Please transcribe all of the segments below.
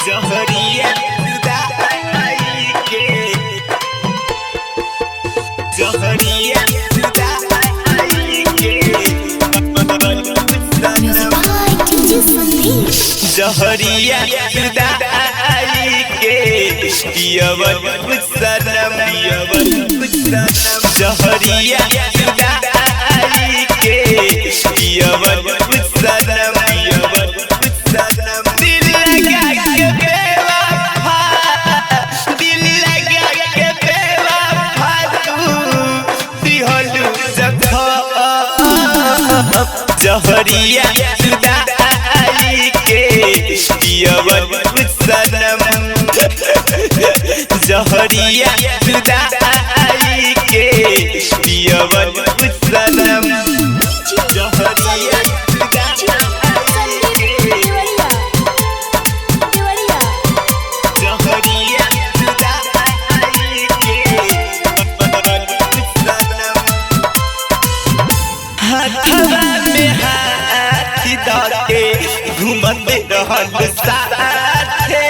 जहरिया जुदाई के जहरिया जुदाई के जहरिया जुदाई के पियवन सनम जहरिया जुदाई के पियवन सनम दिल लगा के बेवफा दिल लगा के बेवफा तू दिहलू जखम जहरिया जुदाई के पियवन सनम जहरिया जुदाई के पियवन सनम जहरिया घूमते रहल साथे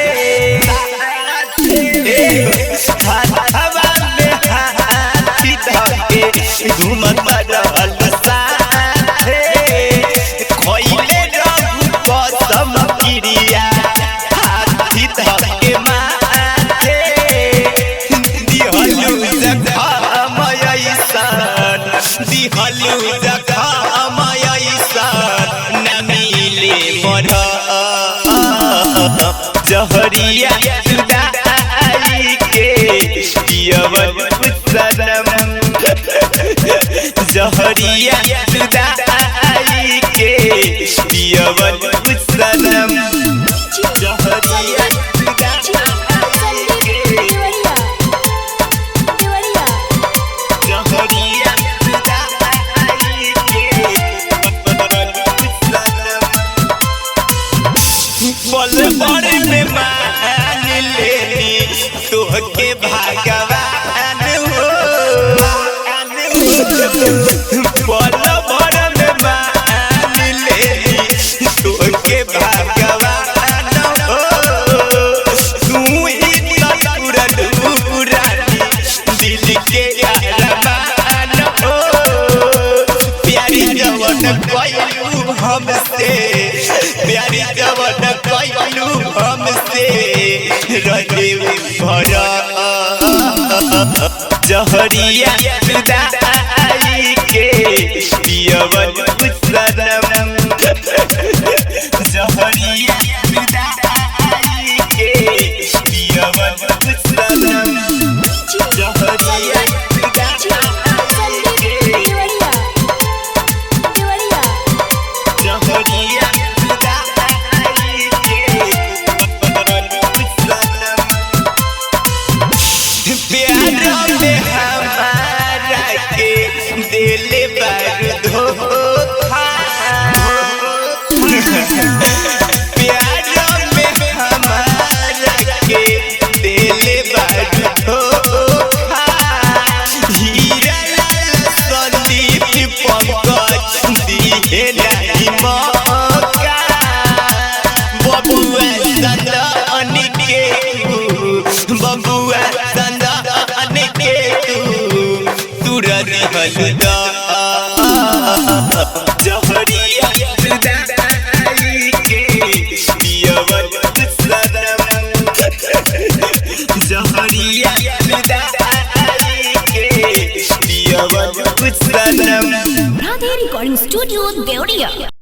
हवा में हाथी धके घूमते रहल साथे खोइले रहू कसम क्रिया हाथी धके माथे दिहलू जखम ऐसन दिहलू जखम ऐसन न मिले जहरिया जुदाई के पियवन सनम जहरिया जुदाई के पियवन सनम जहरिया पल भर में मान लेनी तोहके भगवान हो पल भर में मान लेनी तोहके भगवान हो तू ही तुरलू रानी दिल के अरमान हो प्यारी जवन कइलू हमसे प्यारी जवन कइलू हमसे रहे भरा जहरिया जुदाई के पियवन सनम जहरिया जुदाई के पियवन सनम जहरिया प्यार में हमारा के दिल पर धोखा प्यार में हमारा के दिल पर धोखा हीरा लाल संदीप पंकज दिए नहीं मौका बबुआ संदन के बबुआ जहरिया जुदाई के पियवन सनम जहरिया जुदाई के पियवन सनम राधे रिकॉर्डिंग स्टूडियो देवरिया।